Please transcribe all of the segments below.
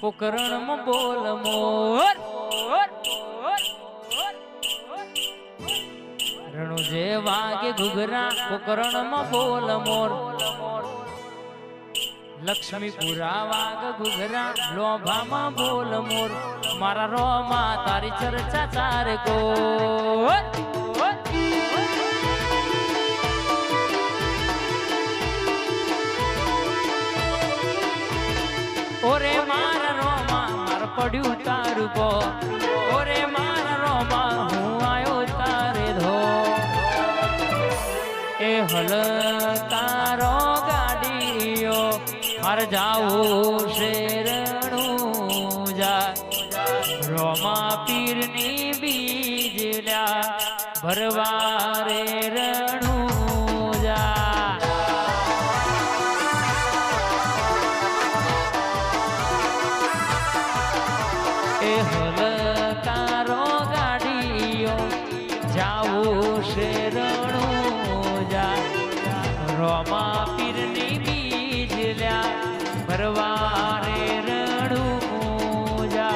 પોકરણમાં બોલ મોર રણુ જે વાગે ઘુઘરા પોકરણમાં બોલ મોર લક્ષ્મીપુરા વાગ ઘુઘરા લોભામાં બોલ મોર મારા રોમા તારી ચર્ચા ચારે કો ઓરે મારા રોમા માર પડ્યું તારું કો ઓરે મારા રોમા હું આયો તારે ધો એ હલ તારો ગાડીઓ માર જાવું શેરણું જા રોમા પીરની બીજલ્યા ભરવા રે રણું જા એ હલ તારો ગાડીઓ જાવું શેરણું જા રોમા પીરની બીજલ્યા ભરવા રે રણું જા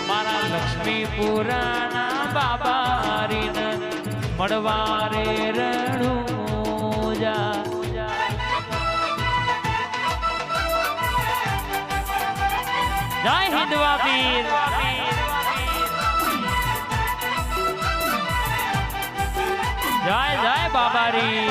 મારા લક્ષ્મીપુરાના બાબારીન મળવા રે રણું જા જય હિન્દવા પીર જય જય બાબારી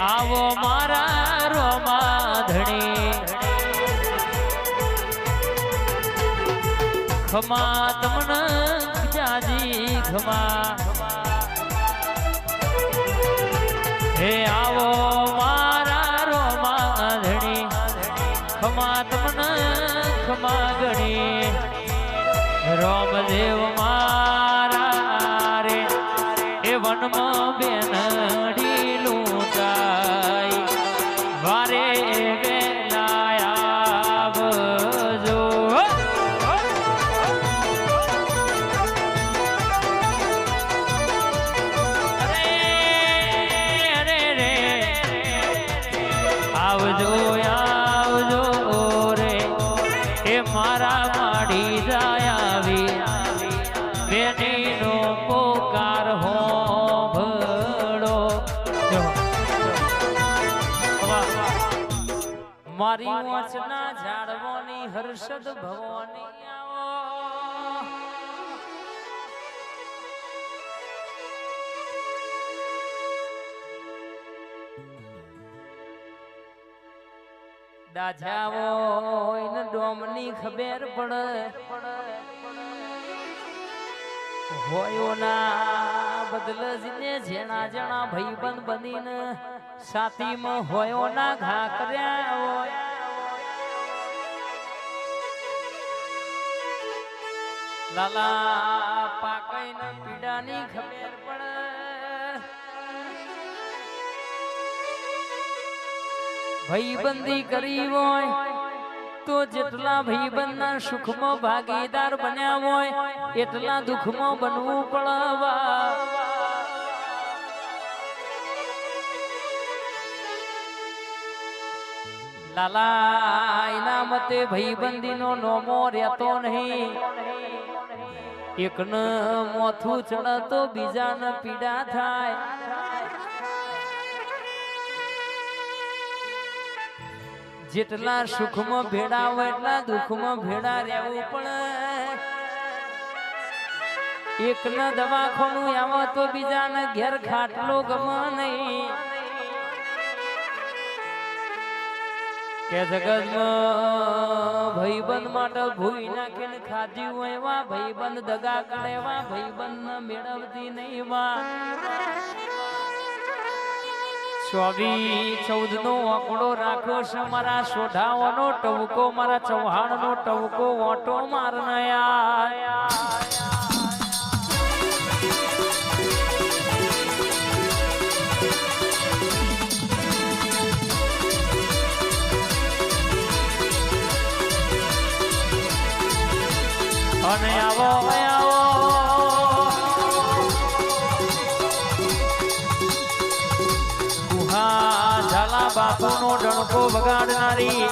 આવો મારા રોમા ધણી ખમા તમને જાજી ખમા હે આવો મારા રોમા ધણી ખમા તમને ખમા ગણી રોમદેવ મારા રે એ વનમાં બેનડી લૂંટાઈ વારે આવજો આવજો રે એ મારા માડી જાય આવી બેનીનો પોકાર હોંભળો મારી વાંચના ઝાડવાની હર્ષદ ભવાની આવો દાજાવો ને ડોમની ખબર પડે હોયો ના બદલ જીને જેણા જણા ભાઈબંધ બનીને સાતીમાં હોયો ના ઘા કર્યા હોય લાલા પાકઈ ને પીડાની ખબર પડે ભાઈબંધી કરી હોય તો જેટલા ભાઈબંધના સુખમાં ભાગીદાર બન્યા હોય એટલા દુઃખમાં બનવું પડવા લાલા એના મતે ભાઈબંધીનો નોમો રહેતો નહીં એકને મોથું ચડે તો બીજાને પીડા થાય જેટલા સુખમાં ભેડા હોય એટલા દુઃખમાં ભેડા રહેવું પડે એકના દવાખાનું આવો તો બીજાને ઘેર ખાટલો ગમે નહીં કે જગતમાં ભાઈબંધ માટે ભૂઈ નાખીને ખાધી હોય એવા ભાઈબંધ દગા કરે એવા ભાઈબંધ મેળવતી નહીં માં 14-14 નો આંકડો રાખ્યો છે મારા સોઢાઓનો ટવકો મારા ચૌહાણનો ટવકો ઓટો મારનયા અને આવો આવો ઝાલા બાપુનો ડણકો વગાડનારી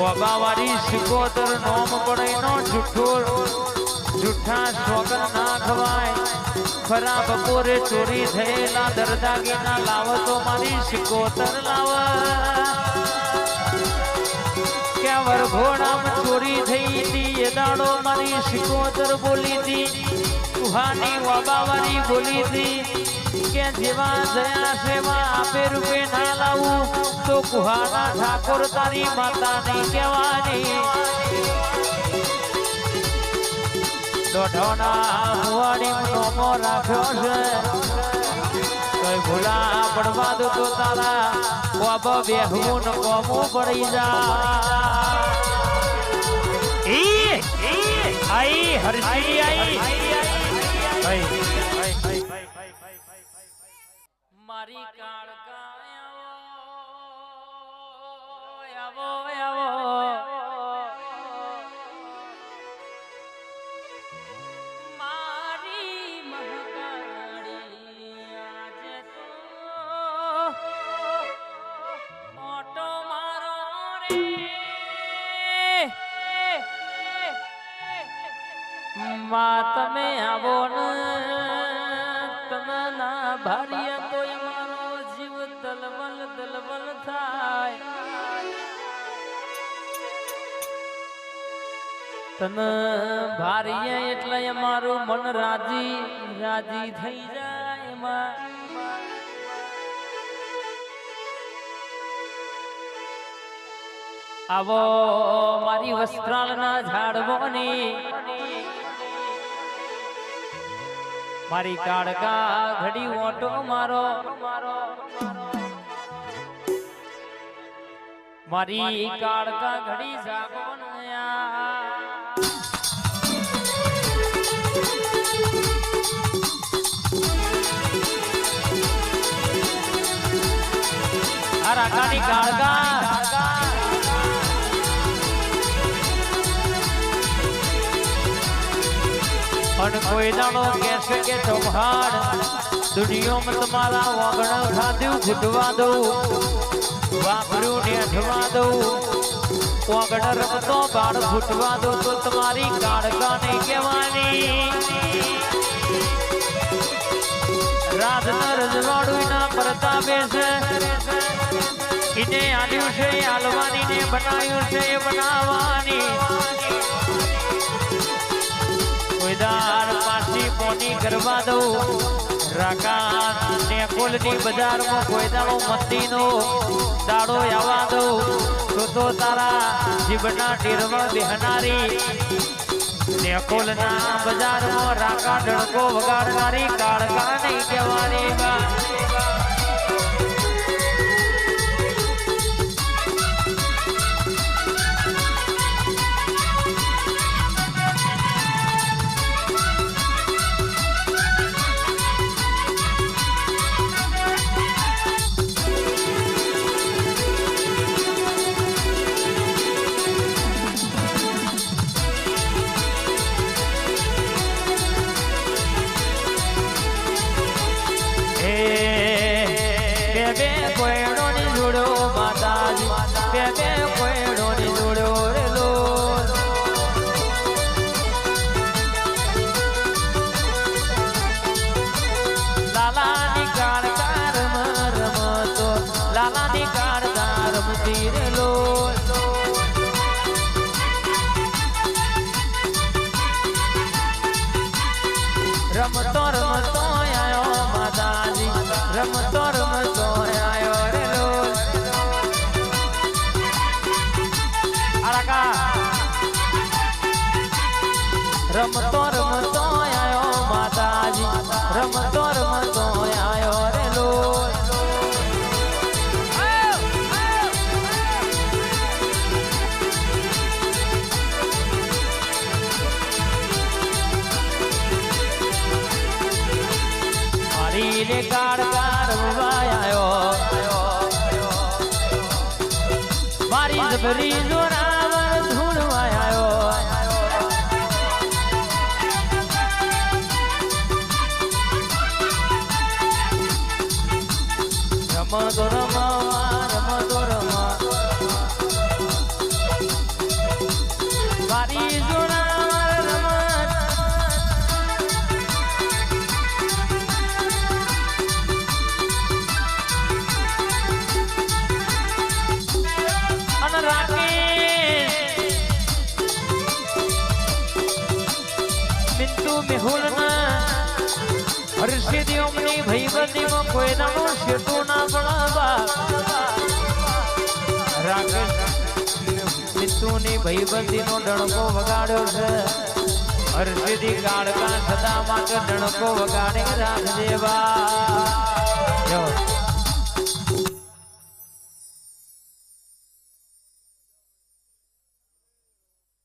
ઓબાવાળી સિકોતર નોમ પડેનો જુઠ્ઠા સોગન ના ખવાય ખરા બપોરે ચોરી થયેલા દરદાગીના લાવ તો મારી સિકોતર લાવ કે વરઘોડામાં ચોરી થઈ હતી એ દાડો મારી સિકોતર બોલી હતી કુહાની ઓબાવાળી બોલી હતી કે જેવા જયા સેવા આપે રૂપે ના લાવું તો કુહાના ઠાકોર તારી માતા નહીં કહેવાની દોઢોના મુવાડી નોમો રાખ્યો છે કોઈ ભૂલા પડવા દો તો તારા કોબ બેહવું ન કોમો પડી જા આઈ હરસી આઈ મારી કાળકા આવો આવો મારી મહકાળી આજે તો ઓટો મારો રે માં તમે આવો ને તમના ભાડિયા તો અમારો જીવ દલબલ દલબલ થાય તન ભારીએ એટલે અમારું મન રાજી રાજી થઈ જાય એમાં આવો મારી વસ્ત્રાલના ઝાડવોની મારી કાળકા ઘડી ઓટો મારો મારી કાળકા ઘડી જાગો આ રાકાની કાળકા અને કોઈ દાડો કહેશે કે ચોહાડ દુનિયામાં તમારા વાગણ ખાધું ઘૂટવા દઉં વાપર્યું ને અઠવા દઉં વાગણ રમતો બાળ ઘૂટવા દઉં તો તમારી કાળકા નહીં કહેવાની રાતના રજવાડું ના પ્રતાપે છે એને આલ્યું છે આલવાની ને બનાવ્યું છે બનાવવાની કોઈદાર પાછી પોની કરવા દઉં રાકા ને કોલની બજારમાં કોઈ દાડો મંદીનો દાડો આવવા દઉં તો તારા જીવના ટેરવા બેહનારી ને કોલના બજારમાં રાકા ડણકો વગાડનારી કાળકા નહીં કહેવાની રમતો રમતો આયો માતાજી રમતો રમતો આયો રે લો આળકા રમતો રમતો આયો માતાજી રમતો રમતો આયો રે લો રે કાળકા રમવાયો મારી જબરી જોરાવર ધૂળવાયો રમતો રમવા રમતો રમવા મારી જોડાવા રમત અને રાકેશ મિંતુ મેહુલ ના હર્ષિદી ઓમની ભઈબંધી માં કોઈ નાનો શેટું ના ભણાવા રાકેશ મિત્તુની ભઈબંધી નો ડણકો વગાડ્યો છે હર્ષિદી કાળકા સદા માટે ડણકો વગાડી રાખજે બા